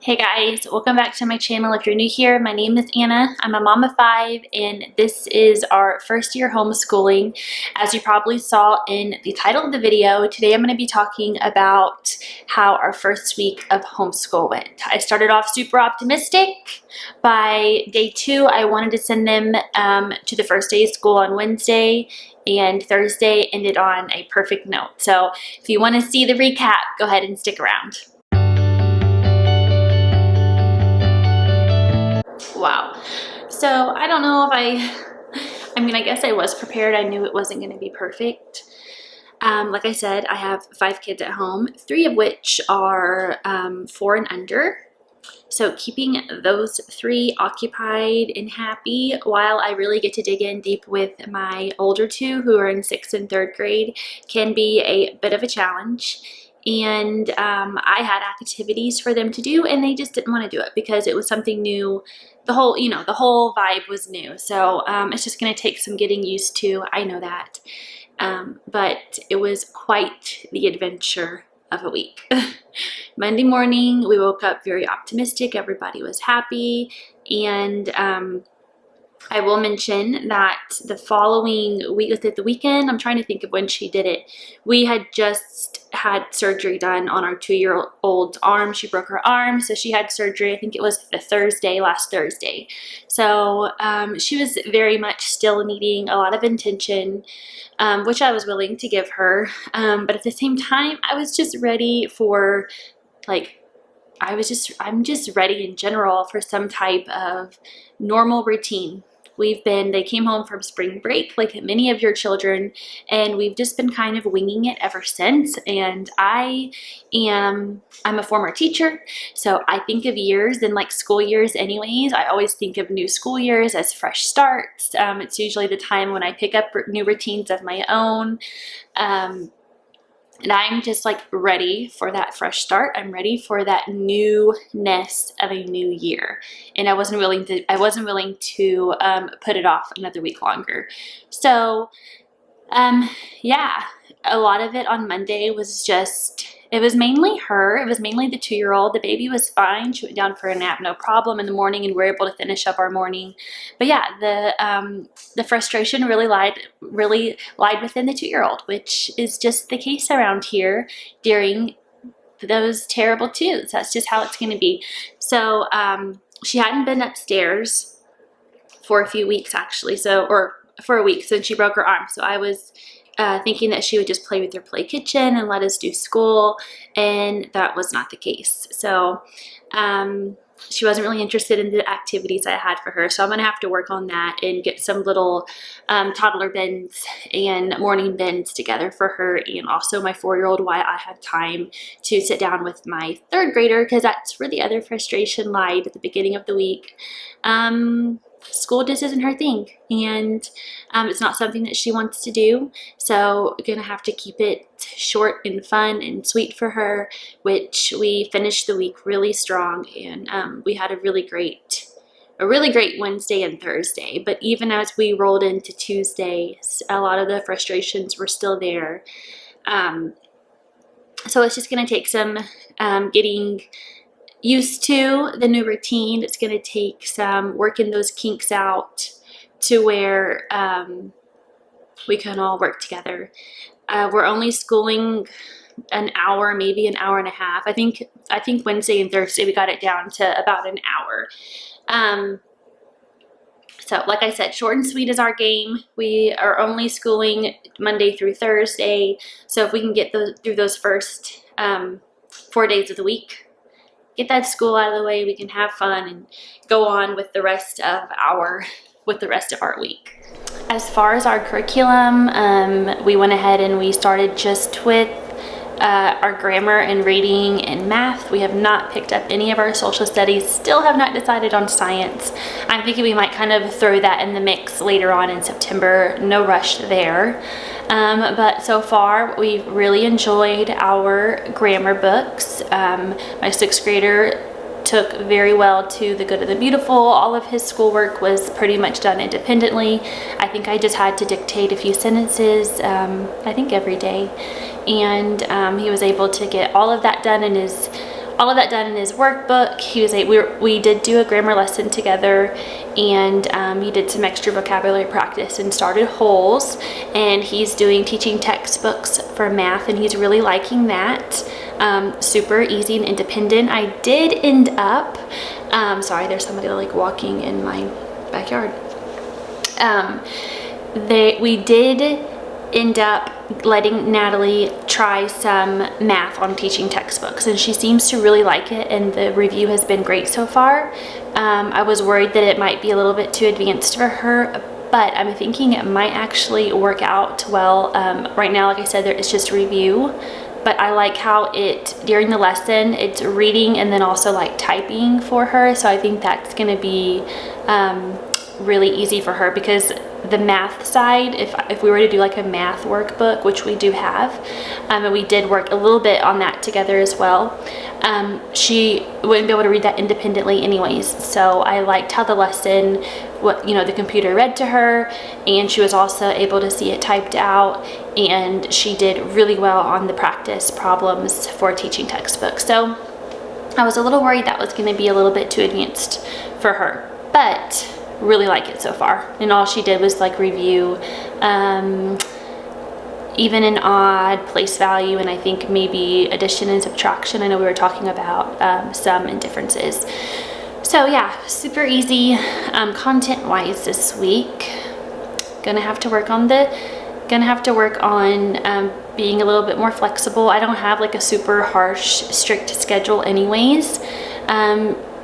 Hey guys, welcome back to my channel. If you're new here, my name is Anna. I'm a mom of 5 and this is our first year homeschooling. As you probably saw in the title of the video, today I'm going to be talking about how our first week of homeschool went. I started off super optimistic. By day 2, I wanted to send them to the first day of school on Wednesday, and Thursday ended on a perfect note. So if you want to see the recap, go ahead and stick around. Wow. So I don't know if I guess I was prepared. I knew it wasn't going to be perfect. Like I said, I have 5 kids at home, 3 of which are 4 and under. So keeping those 3 occupied and happy while I really get to dig in deep with my older 2 who are in 6th and 3rd grade can be a bit of a challenge. And I had activities for them to do and they just didn't want to do it because it was something new. The whole vibe was new. So it's just going to take some getting used to. I know that. But it was quite the adventure of a week. Monday morning, we woke up very optimistic. Everybody was happy. And I will mention that the following week, was it the weekend? I'm trying to think of when she did it. We had just had surgery done on our 2-year-old's arm. She broke her arm, so she had surgery. I think it was last Thursday. So she was very much still needing a lot of attention, which I was willing to give her. But at the same time, I was just ready for, I'm just ready in general for some type of normal routine. They came home from spring break like many of your children, and we've just been kind of winging it ever since. And I'm a former teacher, so I think of years and like school years anyways. I always think of new school years as fresh starts. It's usually the time when I pick up new routines of my own. And I'm just like ready for that fresh start. I'm ready for that newness of a new year. And I wasn't willing to put it off another week longer. So yeah, a lot of it on Monday was it was mainly her. It was mainly the 2-year-old. The baby was fine. She went down for a nap, no problem in the morning, and we were able to finish up our morning. But yeah, the frustration really lied within the 2-year-old, which is just the case around here during those terrible 2s. That's just how it's going to be. So she hadn't been upstairs for a few weeks actually, or for a week since she broke her arm. So I was thinking that she would just play with her play kitchen and let us do school, and that was not the case. So she wasn't really interested in the activities I had for her, so I'm gonna have to work on that and get some little toddler bins and morning bins together for her, and also my 4-year-old, while I have time to sit down with my 3rd grader, because that's where the other frustration lied at the beginning of the week. School just isn't her thing, and it's not something that she wants to do, so we're gonna have to keep it short and fun and sweet for her, which we finished the week really strong, and we had a really great Wednesday and Thursday. But even as we rolled into Tuesday, a lot of the frustrations were still there. So it's just gonna take some getting used to the new routine. It's going to take some working those kinks out to where we can all work together. We're only schooling an hour, maybe an hour and a half. I think Wednesday and Thursday we got it down to about an hour. So like I said, short and sweet is our game. We are only schooling Monday through Thursday. So if we can get through those first 4 days of the week, get that school out of the way, we can have fun and go on with the rest of our week. As far as our curriculum, we went ahead and we started just with our grammar and reading and math. We have not picked up any of our social studies, still have not decided on science. I'm thinking we might kind of throw that in the mix later on in September. No rush there. But so far we've really enjoyed our grammar books. My 6th grader took very well to The Good and the Beautiful. All of his schoolwork was pretty much done independently. I think I just had to dictate a few sentences, I think every day. And he was able to get all of that done in his all of that done in his workbook. We did do a grammar lesson together, and he did some extra vocabulary practice and started wholes, and he's doing teaching textbooks for math, and he's really liking that. Super easy and independent. I did end up, sorry, there's somebody like walking in my backyard. We did end up letting Natalie try some math on teaching textbooks, and she seems to really like it, and the review has been great so far. I was worried that it might be a little bit too advanced for her, but I'm thinking it might actually work out well. Right now, like I said, it's just a review, but I like how during the lesson, it's reading and then also like typing for her, so I think that's going to be really easy for her, because the math side, if we were to do like a math workbook, which we do have, and we did work a little bit on that together as well, she wouldn't be able to read that independently anyways. So I liked how the lesson, the computer read to her, and she was also able to see it typed out, and she did really well on the practice problems for teaching textbooks. So I was a little worried that was going to be a little bit too advanced for her, but really like it so far. And all she did was like review even and odd, place value, and I think maybe addition and subtraction. I know we were talking about sum and differences. So yeah, super easy. Content wise this week, gonna have to work on being a little bit more flexible. I don't have like a super harsh, strict schedule anyways.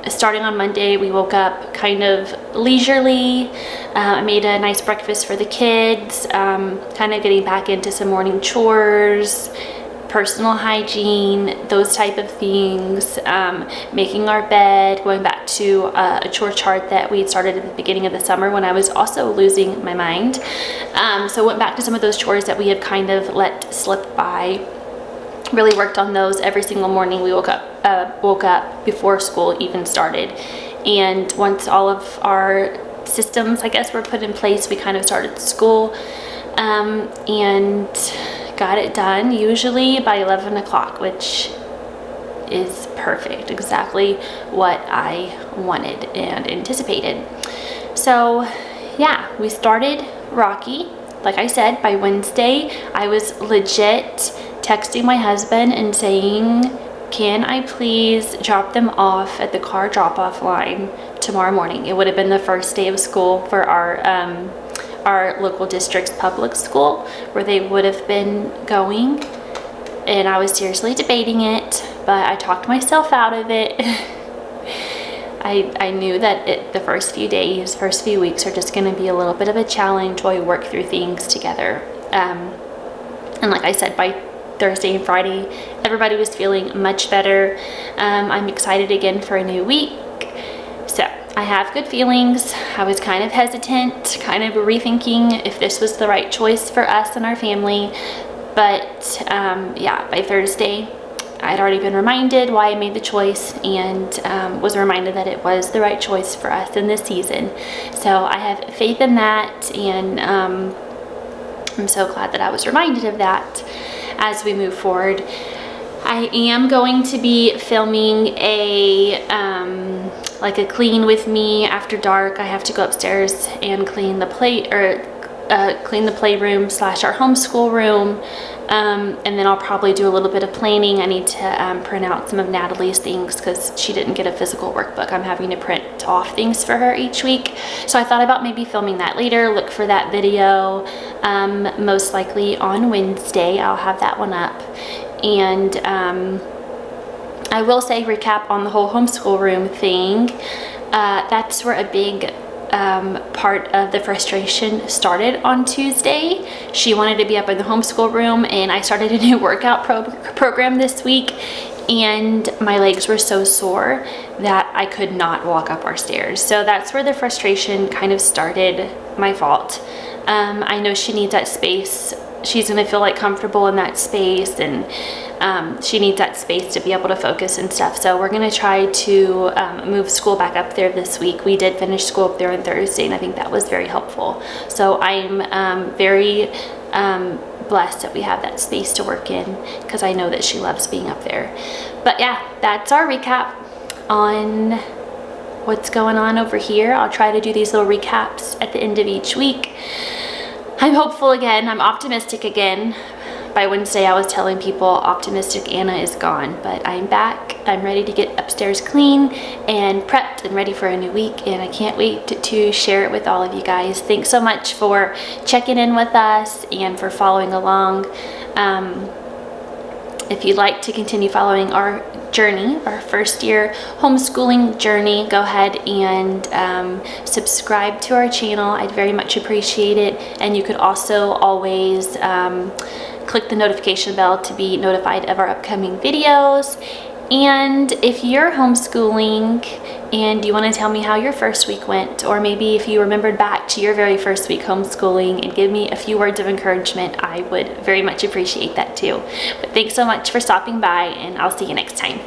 Starting on Monday, we woke up kind of leisurely. I made a nice breakfast for the kids, kind of getting back into some morning chores, personal hygiene, those type of things, making our bed, going back to a chore chart that we started at the beginning of the summer when I was also losing my mind. So went back to some of those chores that we had kind of let slip by. Really worked on those every single morning. We woke up before school even started, and once all of our systems, I guess, were put in place, we kind of started school and got it done usually by 11 o'clock, which is perfect, exactly what I wanted and anticipated. So yeah, we started Rocky. Like I said, by Wednesday I was legit texting my husband and saying, can I please drop them off at the car drop-off line tomorrow morning? It would have been the first day of school for our local district's public school, where they would have been going, and I was seriously debating it, but I talked myself out of it. I knew that the first few weeks are just going to be a little bit of a challenge while we work through things together. And like I said, by Thursday and Friday, everybody was feeling much better. I'm excited again for a new week. So I have good feelings. I was kind of hesitant, kind of rethinking if this was the right choice for us and our family. But yeah, by Thursday, I'd already been reminded why I made the choice, and was reminded that it was the right choice for us in this season. So I have faith in that, and I'm so glad that I was reminded of that as we move forward. I am going to be filming a clean with me after dark. I have to go upstairs and clean the playroom / our homeschool room, and then I'll probably do a little bit of planning. I need to print out some of Natalie's things because she didn't get a physical workbook. I'm having to print off things for her each week, so I thought about maybe filming that later. Look for that video most likely on Wednesday. I'll have that one up, and I will say, recap on the whole homeschool room thing, that's where a big part of the frustration started on Tuesday. She wanted to be up in the homeschool room, and I started a new workout program this week, and my legs were so sore that I could not walk up our stairs. So that's where the frustration kind of started. My fault. I know she needs that space. She's going to feel like comfortable in that space, and she needs that space to be able to focus and stuff. So we're going to try to move school back up there this week. We did finish school up there on Thursday, and I think that was very helpful. So I'm very blessed that we have that space to work in, because I know that she loves being up there. But yeah, that's our recap on what's going on over here. I'll try to do these little recaps at the end of each week. I'm hopeful again. I'm optimistic again. By Wednesday, I was telling people optimistic Anna is gone, but I'm back. I'm ready to get upstairs clean and prepped and ready for a new week, and I can't wait to share it with all of you guys. Thanks so much for checking in with us and for following along. If you'd like to continue following our journey, our first year homeschooling journey, go ahead and subscribe to our channel. I'd very much appreciate it. And you could also always click the notification bell to be notified of our upcoming videos. And if you're homeschooling and you want to tell me how your first week went, or maybe if you remembered back to your very first week homeschooling and give me a few words of encouragement, I would very much appreciate that too. But thanks so much for stopping by, and I'll see you next time.